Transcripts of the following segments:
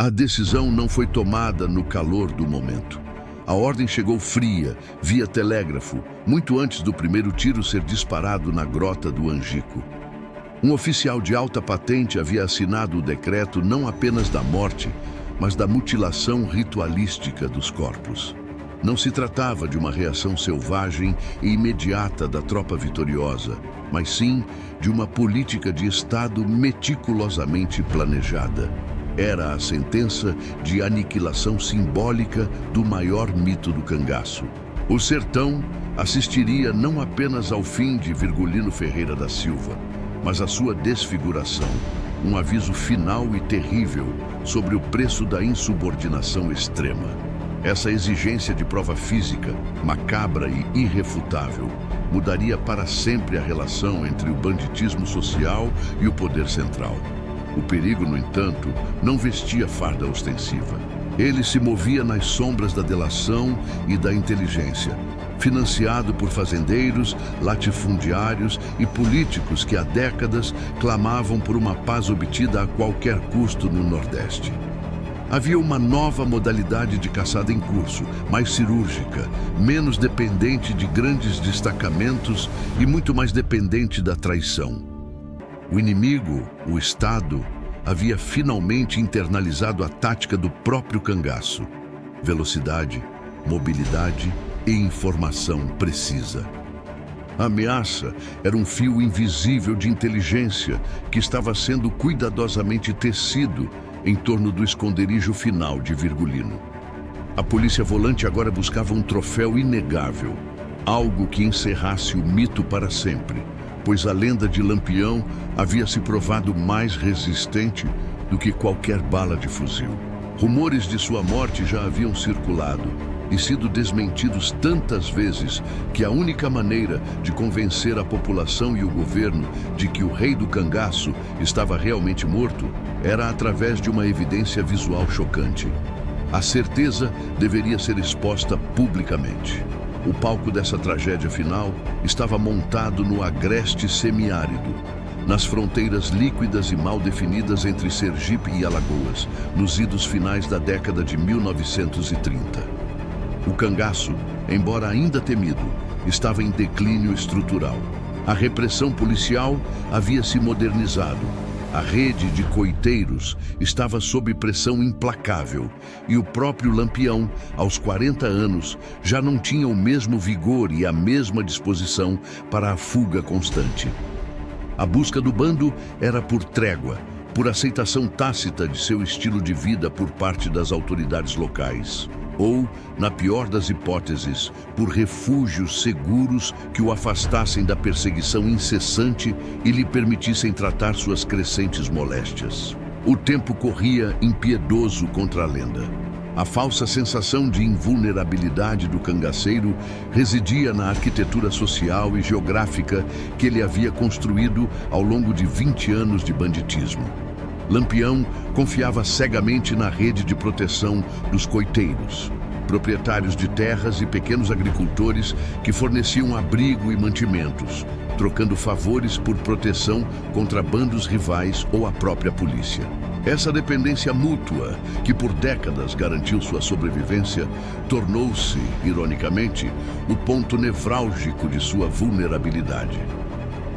A decisão não foi tomada no calor do momento. A ordem chegou fria, via telégrafo, muito antes do primeiro tiro ser disparado na grota do Angico. Um oficial de alta patente havia assinado o decreto não apenas da morte, mas da mutilação ritualística dos corpos. Não se tratava de uma reação selvagem e imediata da tropa vitoriosa, mas sim de uma política de Estado meticulosamente planejada. Era a sentença de aniquilação simbólica do maior mito do cangaço. O sertão assistiria não apenas ao fim de Virgulino Ferreira da Silva, mas à sua desfiguração, um aviso final e terrível sobre o preço da insubordinação extrema. Essa exigência de prova física, macabra e irrefutável, mudaria para sempre a relação entre o banditismo social e o poder central. O perigo, no entanto, não vestia farda ostensiva. Ele se movia nas sombras da delação e da inteligência, financiado por fazendeiros, latifundiários e políticos que há décadas clamavam por uma paz obtida a qualquer custo no Nordeste. Havia uma nova modalidade de caçada em curso, mais cirúrgica, menos dependente de grandes destacamentos e muito mais dependente da traição. O inimigo, o Estado, havia finalmente internalizado a tática do próprio cangaço: velocidade, mobilidade e informação precisa. A ameaça era um fio invisível de inteligência que estava sendo cuidadosamente tecido em torno do esconderijo final de Virgulino. A polícia volante agora buscava um troféu inegável, algo que encerrasse o mito para sempre, pois a lenda de Lampião havia se provado mais resistente do que qualquer bala de fuzil. Rumores de sua morte já haviam circulado e sido desmentidos tantas vezes que a única maneira de convencer a população e o governo de que o rei do cangaço estava realmente morto era através de uma evidência visual chocante. A certeza deveria ser exposta publicamente. O palco dessa tragédia final estava montado no agreste semiárido, nas fronteiras líquidas e mal definidas entre Sergipe e Alagoas, nos idos finais da década de 1930. O cangaço, embora ainda temido, estava em declínio estrutural. A repressão policial havia se modernizado. A rede de coiteiros estava sob pressão implacável e o próprio Lampião, aos 40 anos, já não tinha o mesmo vigor e a mesma disposição para a fuga constante. A busca do bando era por trégua, por aceitação tácita de seu estilo de vida por parte das autoridades locais. Ou, na pior das hipóteses, por refúgios seguros que o afastassem da perseguição incessante e lhe permitissem tratar suas crescentes moléstias. O tempo corria impiedoso contra a lenda. A falsa sensação de invulnerabilidade do cangaceiro residia na arquitetura social e geográfica que ele havia construído ao longo de 20 anos de banditismo. Lampião confiava cegamente na rede de proteção dos coiteiros, proprietários de terras e pequenos agricultores que forneciam abrigo e mantimentos, trocando favores por proteção contra bandos rivais ou a própria polícia. Essa dependência mútua, que por décadas garantiu sua sobrevivência, tornou-se, ironicamente, o ponto nevrálgico de sua vulnerabilidade.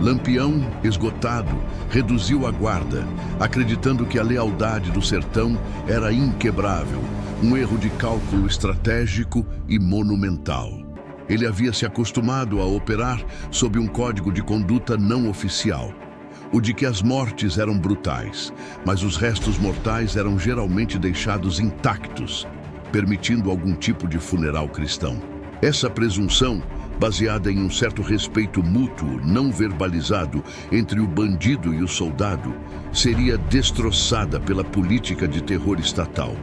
Lampião, esgotado, reduziu a guarda, acreditando que a lealdade do sertão era inquebrável, um erro de cálculo estratégico e monumental. Ele havia se acostumado a operar sob um código de conduta não oficial, o de que as mortes eram brutais, mas os restos mortais eram geralmente deixados intactos, permitindo algum tipo de funeral cristão. Essa presunção, baseada em um certo respeito mútuo não verbalizado entre o bandido e o soldado, seria destroçada pela política de terror estatal.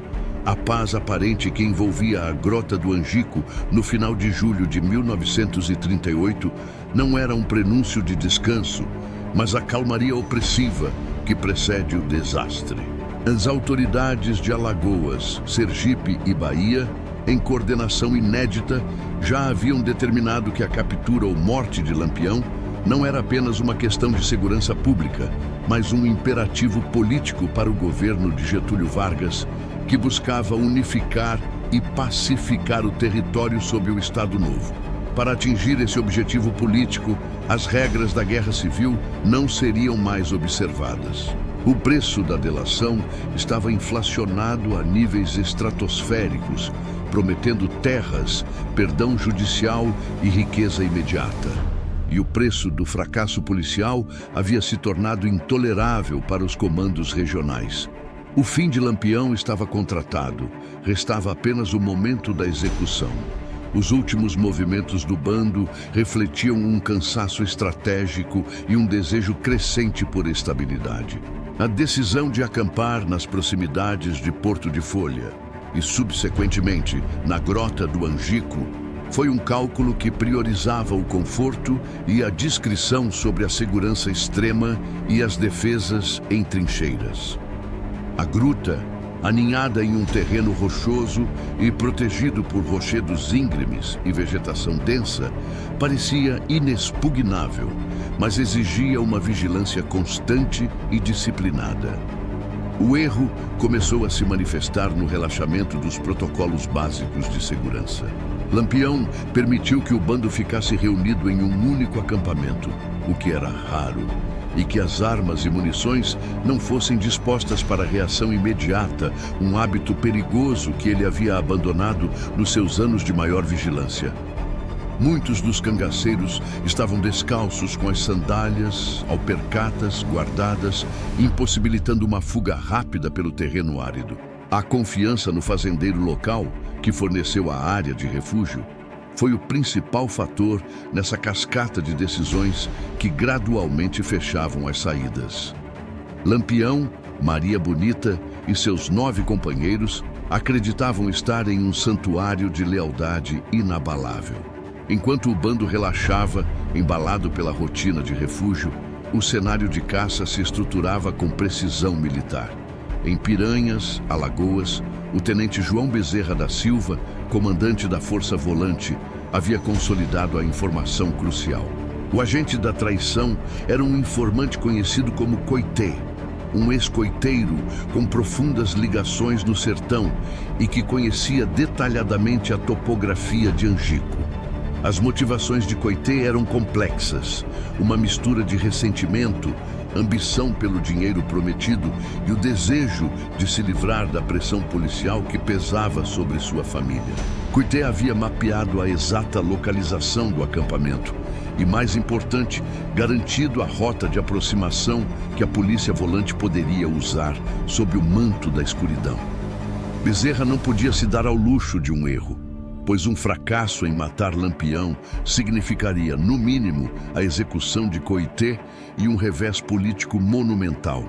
A paz aparente que envolvia a Grota do Angico no final de julho de 1938 não era um prenúncio de descanso, mas a calmaria opressiva que precede o desastre. As autoridades de Alagoas, Sergipe e Bahia, em coordenação inédita, já haviam determinado que a captura ou morte de Lampião não era apenas uma questão de segurança pública, mas um imperativo político para o governo de Getúlio Vargas, que buscava unificar e pacificar o território sob o Estado Novo. Para atingir esse objetivo político, as regras da Guerra Civil não seriam mais observadas. O preço da delação estava inflacionado a níveis estratosféricos, prometendo terras, perdão judicial e riqueza imediata. E o preço do fracasso policial havia se tornado intolerável para os comandos regionais. O fim de Lampião estava contratado, restava apenas o momento da execução. Os últimos movimentos do bando refletiam um cansaço estratégico e um desejo crescente por estabilidade. A decisão de acampar nas proximidades de Porto de Folha e, subsequentemente, na Grota do Angico, foi um cálculo que priorizava o conforto e a discrição sobre a segurança extrema e as defesas em trincheiras. A gruta, aninhada em um terreno rochoso e protegido por rochedos íngremes e vegetação densa, parecia inexpugnável, mas exigia uma vigilância constante e disciplinada. O erro começou a se manifestar no relaxamento dos protocolos básicos de segurança. Lampião permitiu que o bando ficasse reunido em um único acampamento, o que era raro, e que as armas e munições não fossem dispostas para reação imediata, um hábito perigoso que ele havia abandonado nos seus anos de maior vigilância. Muitos dos cangaceiros estavam descalços com as sandálias, alpercatas guardadas, impossibilitando uma fuga rápida pelo terreno árido. A confiança no fazendeiro local, que forneceu a área de refúgio, foi o principal fator nessa cascata de decisões que gradualmente fechavam as saídas. Lampião, Maria Bonita e seus 9 companheiros acreditavam estar em um santuário de lealdade inabalável. Enquanto o bando relaxava, embalado pela rotina de refúgio, o cenário de caça se estruturava com precisão militar. Em Piranhas, Alagoas, o tenente João Bezerra da Silva, comandante da Força Volante, havia consolidado a informação crucial. O agente da traição era um informante conhecido como Coité, um ex-coiteiro com profundas ligações no sertão e que conhecia detalhadamente a topografia de Angico. As motivações de Coité eram complexas, uma mistura de ressentimento, ambição pelo dinheiro prometido e o desejo de se livrar da pressão policial que pesava sobre sua família. Coité havia mapeado a exata localização do acampamento e, mais importante, garantido a rota de aproximação que a polícia volante poderia usar sob o manto da escuridão. Bezerra não podia se dar ao luxo de um erro, pois um fracasso em matar Lampião significaria, no mínimo, a execução de Coité e um revés político monumental.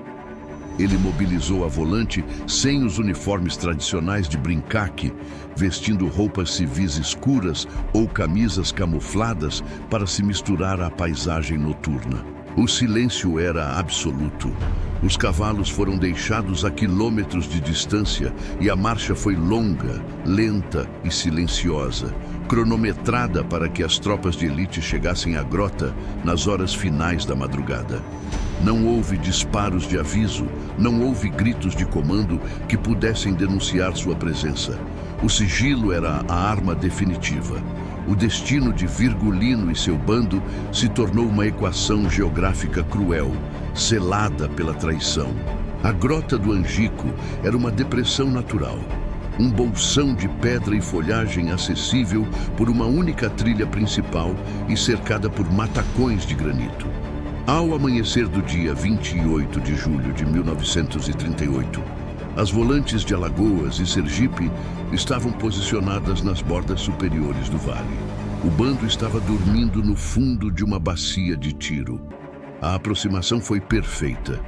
Ele mobilizou a volante sem os uniformes tradicionais de brincaque, vestindo roupas civis escuras ou camisas camufladas para se misturar à paisagem noturna. O silêncio era absoluto. Os cavalos foram deixados a quilômetros de distância e a marcha foi longa, lenta e silenciosa, cronometrada para que as tropas de elite chegassem à grota nas horas finais da madrugada. Não houve disparos de aviso, não houve gritos de comando que pudessem denunciar sua presença. O sigilo era a arma definitiva. O destino de Virgulino e seu bando se tornou uma equação geográfica cruel, selada pela traição. A Grota do Angico era uma depressão natural, um bolsão de pedra e folhagem acessível por uma única trilha principal e cercada por matacões de granito. Ao amanhecer do dia 28 de julho de 1938, as volantes de Alagoas e Sergipe estavam posicionadas nas bordas superiores do vale. O bando estava dormindo no fundo de uma bacia de tiro. A aproximação foi perfeita.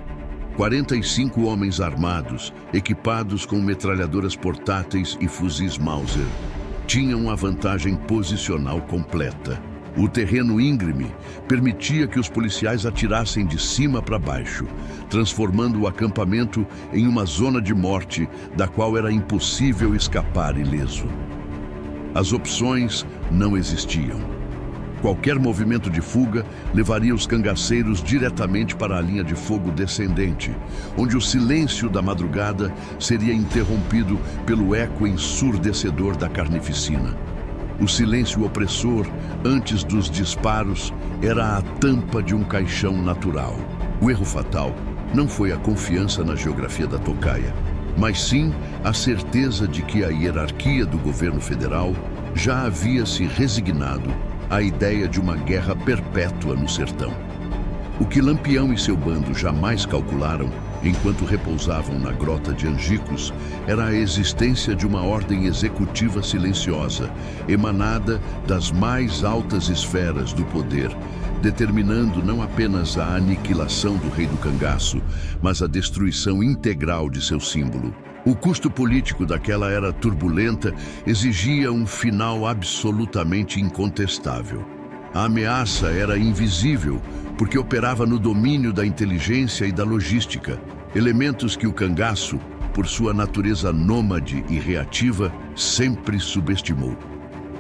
45 homens armados, equipados com metralhadoras portáteis e fuzis Mauser, tinham a vantagem posicional completa. O terreno íngreme permitia que os policiais atirassem de cima para baixo, transformando o acampamento em uma zona de morte da qual era impossível escapar ileso. As opções não existiam. Qualquer movimento de fuga levaria os cangaceiros diretamente para a linha de fogo descendente, onde o silêncio da madrugada seria interrompido pelo eco ensurdecedor da carnificina. O silêncio opressor, antes dos disparos, era a tampa de um caixão natural. O erro fatal não foi a confiança na geografia da tocaia, mas sim a certeza de que a hierarquia do governo federal já havia se resignado à ideia de uma guerra perpétua no sertão. O que Lampião e seu bando jamais calcularam, enquanto repousavam na grota de Angicos, era a existência de uma ordem executiva silenciosa, emanada das mais altas esferas do poder, determinando não apenas a aniquilação do rei do cangaço, mas a destruição integral de seu símbolo. O custo político daquela era turbulenta exigia um final absolutamente incontestável. A ameaça era invisível, porque operava no domínio da inteligência e da logística, elementos que o cangaço, por sua natureza nômade e reativa, sempre subestimou.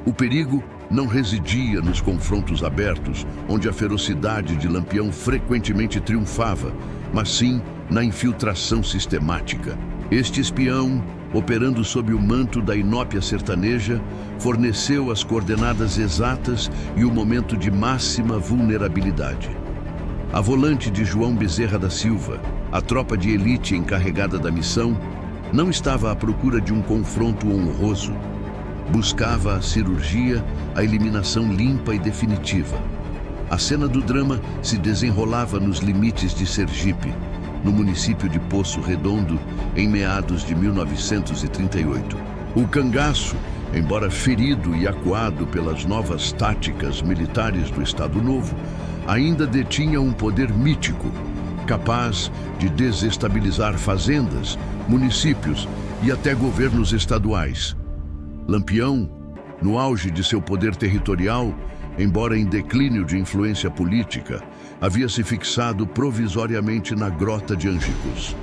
O perigo não residia nos confrontos abertos, onde a ferocidade de Lampião frequentemente triunfava, mas sim na infiltração sistemática. Este espião, operando sob o manto da inópia sertaneja, forneceu as coordenadas exatas e o momento de máxima vulnerabilidade. A volante de João Bezerra da Silva, a tropa de elite encarregada da missão, não estava à procura de um confronto honroso. Buscava a cirurgia, a eliminação limpa e definitiva. A cena do drama se desenrolava nos limites de Sergipe, no município de Poço Redondo, em meados de 1938. O cangaço, embora ferido e acuado pelas novas táticas militares do Estado Novo, ainda detinha um poder mítico, capaz de desestabilizar fazendas, municípios e até governos estaduais. Lampião, no auge de seu poder territorial, embora em declínio de influência política, havia se fixado provisoriamente na Grota de Angicos.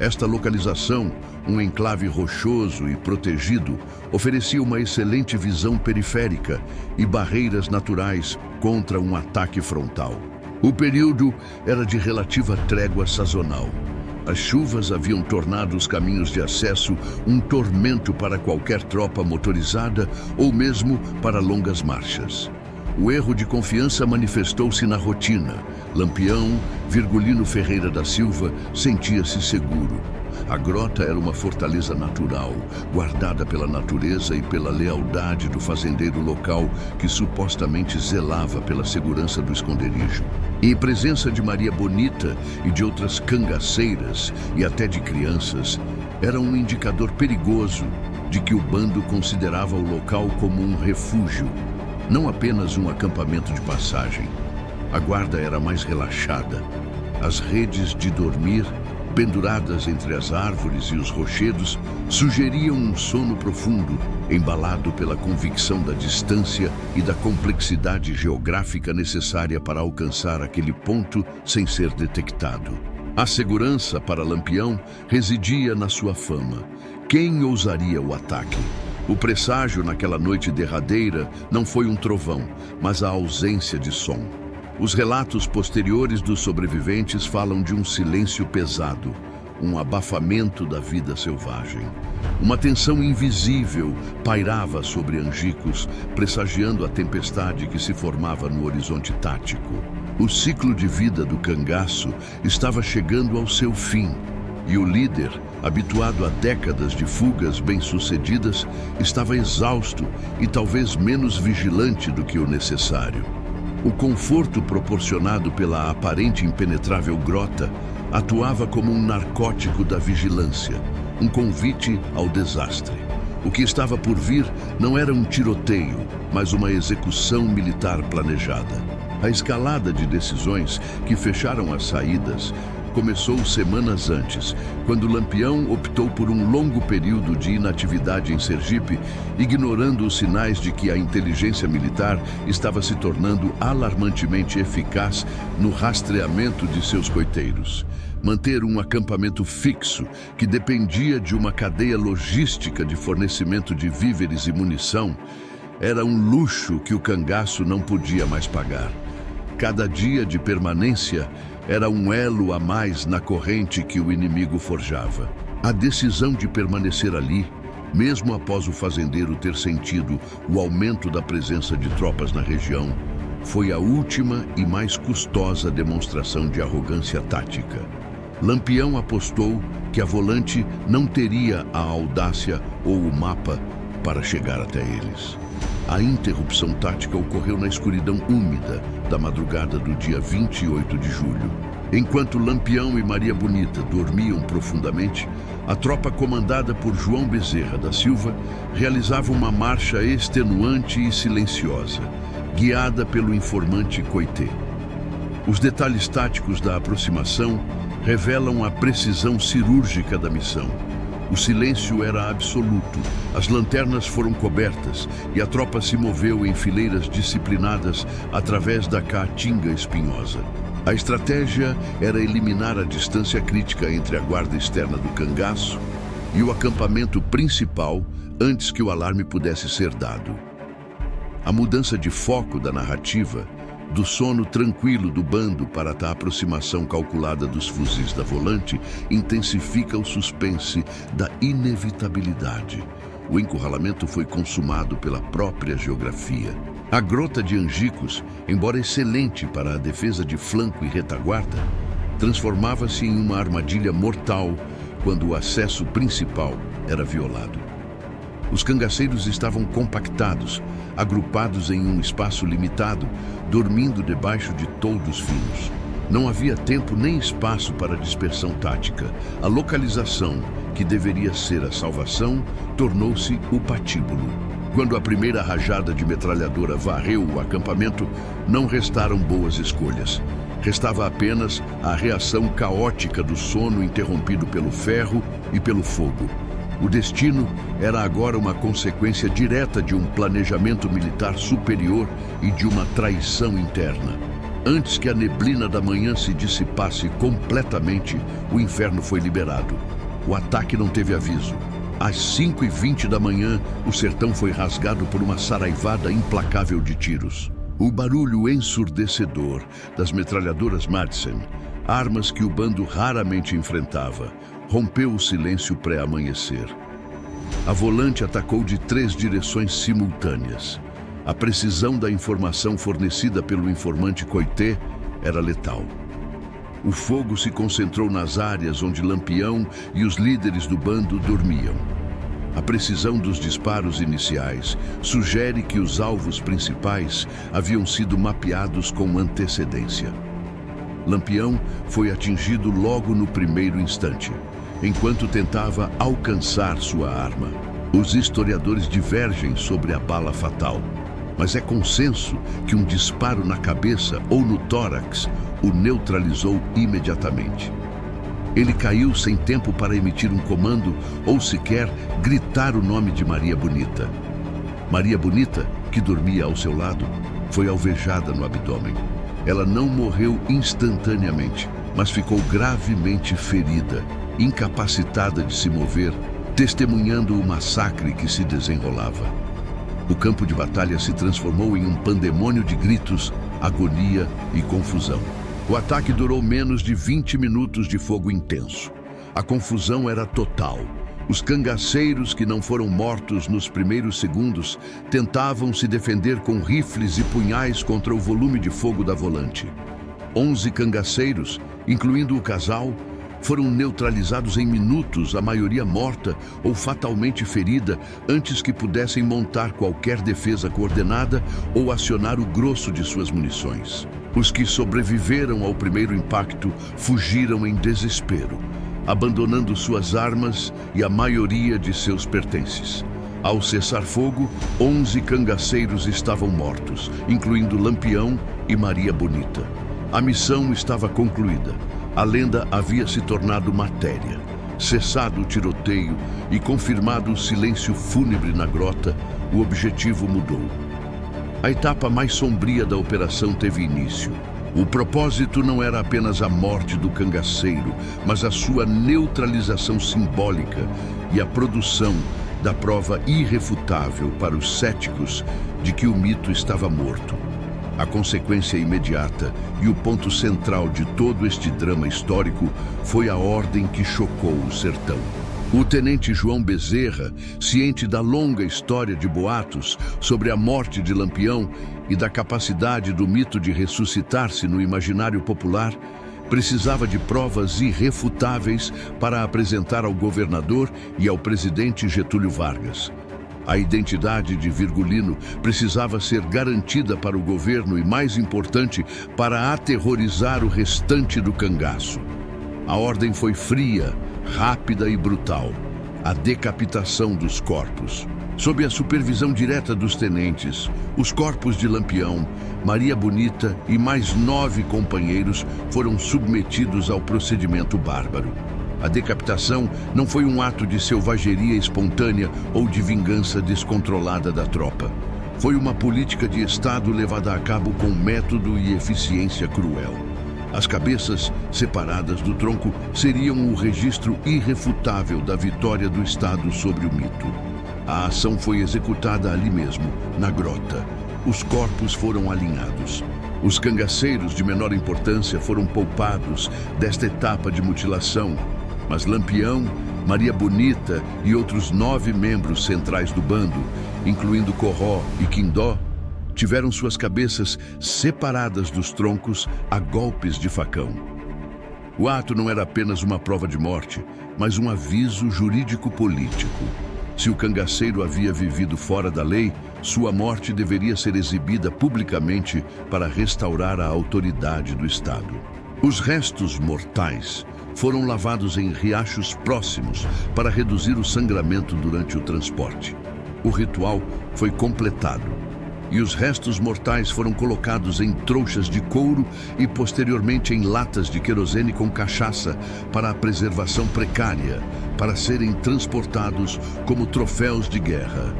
Esta localização, um enclave rochoso e protegido, oferecia uma excelente visão periférica e barreiras naturais contra um ataque frontal. O período era de relativa trégua sazonal. As chuvas haviam tornado os caminhos de acesso um tormento para qualquer tropa motorizada ou mesmo para longas marchas. O erro de confiança manifestou-se na rotina. Lampião, Virgulino Ferreira da Silva, sentia-se seguro. A grota era uma fortaleza natural, guardada pela natureza e pela lealdade do fazendeiro local que supostamente zelava pela segurança do esconderijo. Em presença de Maria Bonita e de outras cangaceiras e até de crianças, era um indicador perigoso de que o bando considerava o local como um refúgio, não apenas um acampamento de passagem. A guarda era mais relaxada. As redes de dormir, penduradas entre as árvores e os rochedos, sugeriam um sono profundo, embalado pela convicção da distância e da complexidade geográfica necessária para alcançar aquele ponto sem ser detectado. A segurança para Lampião residia na sua fama. Quem ousaria o ataque? O presságio naquela noite derradeira não foi um trovão, mas a ausência de som. Os relatos posteriores dos sobreviventes falam de um silêncio pesado, um abafamento da vida selvagem. Uma tensão invisível pairava sobre Angicos, pressagiando a tempestade que se formava no horizonte tático. O ciclo de vida do cangaço estava chegando ao seu fim, e o líder, habituado a décadas de fugas bem-sucedidas, estava exausto e talvez menos vigilante do que o necessário. O conforto proporcionado pela aparente impenetrável grota atuava como um narcótico da vigilância, um convite ao desastre. O que estava por vir não era um tiroteio, mas uma execução militar planejada. A escalada de decisões que fecharam as saídas começou semanas antes, quando Lampião optou por um longo período de inatividade em Sergipe, ignorando os sinais de que a inteligência militar estava se tornando alarmantemente eficaz no rastreamento de seus coiteiros. Manter um acampamento fixo, que dependia de uma cadeia logística de fornecimento de víveres e munição, era um luxo que o cangaço não podia mais pagar. Cada dia de permanência era um elo a mais na corrente que o inimigo forjava. A decisão de permanecer ali, mesmo após o fazendeiro ter sentido o aumento da presença de tropas na região, foi a última e mais custosa demonstração de arrogância tática. Lampião apostou que a Volante não teria a audácia ou o mapa para chegar até eles. A interrupção tática ocorreu na escuridão úmida da madrugada do dia 28 de julho. Enquanto Lampião e Maria Bonita dormiam profundamente, a tropa comandada por João Bezerra da Silva realizava uma marcha extenuante e silenciosa, guiada pelo informante Coité. Os detalhes táticos da aproximação revelam a precisão cirúrgica da missão. O silêncio era absoluto, as lanternas foram cobertas e a tropa se moveu em fileiras disciplinadas através da caatinga espinhosa. A estratégia era eliminar a distância crítica entre a guarda externa do cangaço e o acampamento principal antes que o alarme pudesse ser dado. A mudança de foco da narrativa, do sono tranquilo do bando para a aproximação calculada dos fuzis da Volante, intensifica o suspense da inevitabilidade. O encurralamento foi consumado pela própria geografia. A grota de Angicos, embora excelente para a defesa de flanco e retaguarda, transformava-se em uma armadilha mortal quando o acesso principal era violado. Os cangaceiros estavam compactados, agrupados em um espaço limitado, dormindo debaixo de toldos finos. Não havia tempo nem espaço para dispersão tática. A localização, que deveria ser a salvação, tornou-se o patíbulo. Quando a primeira rajada de metralhadora varreu o acampamento, não restaram boas escolhas. Restava apenas a reação caótica do sono interrompido pelo ferro e pelo fogo. O destino era agora uma consequência direta de um planejamento militar superior e de uma traição interna. Antes que a neblina da manhã se dissipasse completamente, o inferno foi liberado. O ataque não teve aviso. Às 5h20 da manhã, o sertão foi rasgado por uma saraivada implacável de tiros. O barulho ensurdecedor das metralhadoras Madsen, armas que o bando raramente enfrentava, rompeu o silêncio pré-amanhecer. A Volante atacou de 3 direções simultâneas. A precisão da informação fornecida pelo informante Coité era letal. O fogo se concentrou nas áreas onde Lampião e os líderes do bando dormiam. A precisão dos disparos iniciais sugere que os alvos principais haviam sido mapeados com antecedência. Lampião foi atingido logo no primeiro instante, enquanto tentava alcançar sua arma. Os historiadores divergem sobre a bala fatal, mas é consenso que um disparo na cabeça ou no tórax o neutralizou imediatamente. Ele caiu sem tempo para emitir um comando ou sequer gritar o nome de Maria Bonita. Maria Bonita, que dormia ao seu lado, foi alvejada no abdômen. Ela não morreu instantaneamente, mas ficou gravemente ferida, incapacitada de se mover, testemunhando o massacre que se desenrolava. O campo de batalha se transformou em um pandemônio de gritos, agonia e confusão. O ataque durou menos de 20 minutos de fogo intenso. A confusão era total. Os cangaceiros que não foram mortos nos primeiros segundos tentavam se defender com rifles e punhais contra o volume de fogo da Volante. 11 cangaceiros, incluindo o casal, foram neutralizados em minutos, a maioria morta ou fatalmente ferida, antes que pudessem montar qualquer defesa coordenada ou acionar o grosso de suas munições. Os que sobreviveram ao primeiro impacto fugiram em desespero, abandonando suas armas e a maioria de seus pertences. Ao cessar fogo, 11 cangaceiros estavam mortos, incluindo Lampião e Maria Bonita. A missão estava concluída. A lenda havia se tornado matéria. Cessado o tiroteio e confirmado o silêncio fúnebre na grota, o objetivo mudou. A etapa mais sombria da operação teve início. O propósito não era apenas a morte do cangaceiro, mas a sua neutralização simbólica e a produção da prova irrefutável para os céticos de que o mito estava morto. A consequência imediata e o ponto central de todo este drama histórico foi a ordem que chocou o sertão. O tenente João Bezerra, ciente da longa história de boatos sobre a morte de Lampião e da capacidade do mito de ressuscitar-se no imaginário popular, precisava de provas irrefutáveis para apresentar ao governador e ao presidente Getúlio Vargas. A identidade de Virgulino precisava ser garantida para o governo e, mais importante, para aterrorizar o restante do cangaço. A ordem foi fria, rápida e brutal: a decapitação dos corpos. Sob a supervisão direta dos tenentes, os corpos de Lampião, Maria Bonita e mais 9 companheiros foram submetidos ao procedimento bárbaro. A decapitação não foi um ato de selvageria espontânea ou de vingança descontrolada da tropa. Foi uma política de Estado levada a cabo com método e eficiência cruel. As cabeças, separadas do tronco, seriam o registro irrefutável da vitória do Estado sobre o mito. A ação foi executada ali mesmo, na grota. Os corpos foram alinhados. Os cangaceiros de menor importância foram poupados desta etapa de mutilação, mas Lampião, Maria Bonita e outros 9 membros centrais do bando, incluindo Corró e Quindó, tiveram suas cabeças separadas dos troncos a golpes de facão. O ato não era apenas uma prova de morte, mas um aviso jurídico-político. Se o cangaceiro havia vivido fora da lei, sua morte deveria ser exibida publicamente para restaurar a autoridade do Estado. Os restos mortais foram lavados em riachos próximos para reduzir o sangramento durante o transporte. O ritual foi completado e os restos mortais foram colocados em trouxas de couro e posteriormente em latas de querosene com cachaça para a preservação precária, para serem transportados como troféus de guerra.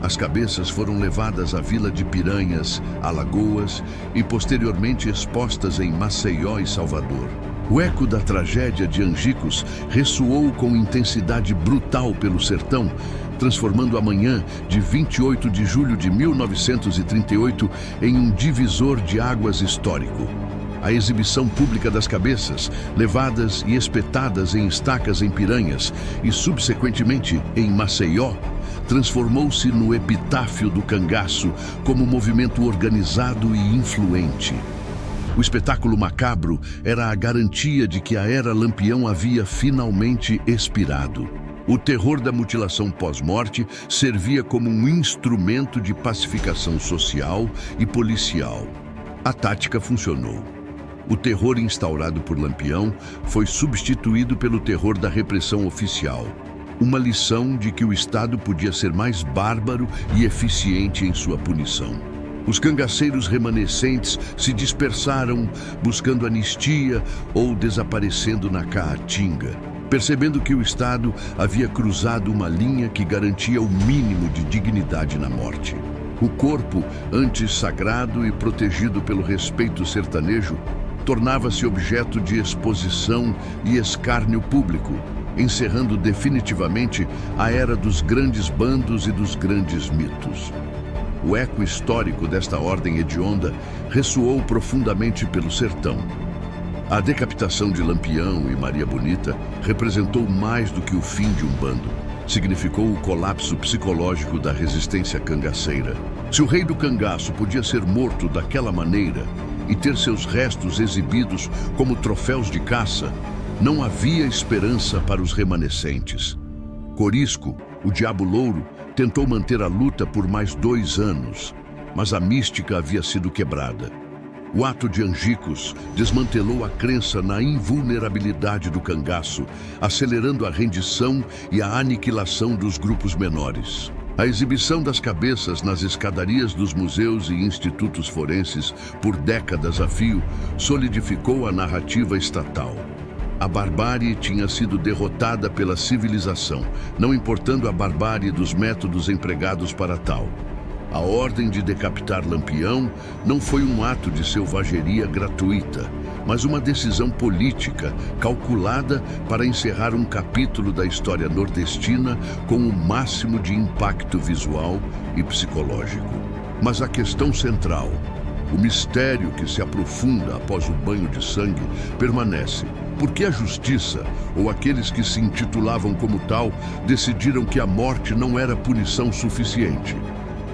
As cabeças foram levadas à vila de Piranhas, Alagoas e posteriormente expostas em Maceió e Salvador. O eco da tragédia de Angicos ressoou com intensidade brutal pelo sertão, transformando a manhã de 28 de julho de 1938 em um divisor de águas histórico. A exibição pública das cabeças, levadas e espetadas em estacas em Piranhas e subsequentemente em Maceió, transformou-se no epitáfio do cangaço como movimento organizado e influente. O espetáculo macabro era a garantia de que a era Lampião havia finalmente expirado. O terror da mutilação pós-morte servia como um instrumento de pacificação social e policial. A tática funcionou. O terror instaurado por Lampião foi substituído pelo terror da repressão oficial. Uma lição de que o Estado podia ser mais bárbaro e eficiente em sua punição. Os cangaceiros remanescentes se dispersaram, buscando anistia ou desaparecendo na Caatinga, percebendo que o Estado havia cruzado uma linha que garantia o mínimo de dignidade na morte. O corpo, antes sagrado e protegido pelo respeito sertanejo, tornava-se objeto de exposição e escárnio público, encerrando definitivamente a era dos grandes bandos e dos grandes mitos. O eco histórico desta ordem hedionda ressoou profundamente pelo sertão. A decapitação de Lampião e Maria Bonita representou mais do que o fim de um bando. Significou o colapso psicológico da resistência cangaceira. Se o rei do cangaço podia ser morto daquela maneira e ter seus restos exibidos como troféus de caça, não havia esperança para os remanescentes. Corisco, o Diabo Louro, tentou manter a luta por mais 2 anos, mas a mística havia sido quebrada. O ato de Angicos desmantelou a crença na invulnerabilidade do cangaço, acelerando a rendição e a aniquilação dos grupos menores. A exibição das cabeças nas escadarias dos museus e institutos forenses por décadas a fio solidificou a narrativa estatal. A barbárie tinha sido derrotada pela civilização, não importando a barbárie dos métodos empregados para tal. A ordem de decapitar Lampião não foi um ato de selvageria gratuita, mas uma decisão política calculada para encerrar um capítulo da história nordestina com o máximo de impacto visual e psicológico. Mas a questão central, o mistério que se aprofunda após o banho de sangue, permanece. Por que a justiça, ou aqueles que se intitulavam como tal, decidiram que a morte não era punição suficiente?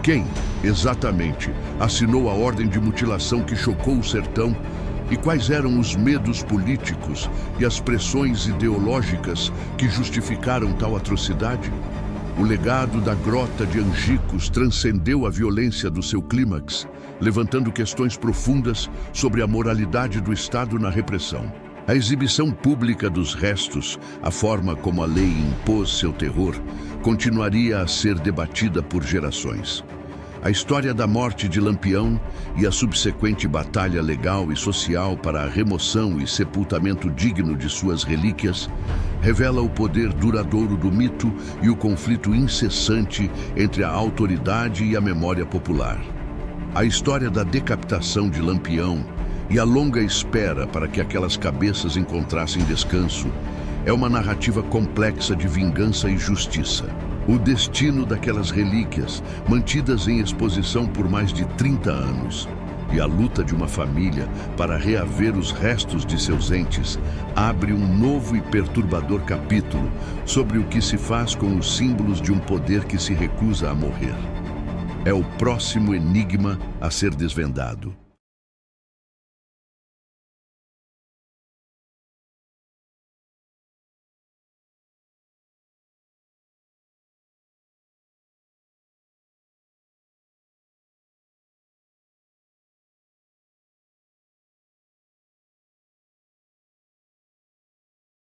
Quem, exatamente, assinou a ordem de mutilação que chocou o sertão? E quais eram os medos políticos e as pressões ideológicas que justificaram tal atrocidade? O legado da Grota de Angicos transcendeu a violência do seu clímax, levantando questões profundas sobre a moralidade do Estado na repressão. A exibição pública dos restos, a forma como a lei impôs seu terror, continuaria a ser debatida por gerações. A história da morte de Lampião e a subsequente batalha legal e social para a remoção e sepultamento digno de suas relíquias revela o poder duradouro do mito e o conflito incessante entre a autoridade e a memória popular. A história da decapitação de Lampião e a longa espera para que aquelas cabeças encontrassem descanso é uma narrativa complexa de vingança e justiça. O destino daquelas relíquias, mantidas em exposição por mais de 30 anos, e a luta de uma família para reaver os restos de seus entes, abre um novo e perturbador capítulo sobre o que se faz com os símbolos de um poder que se recusa a morrer. É o próximo enigma a ser desvendado.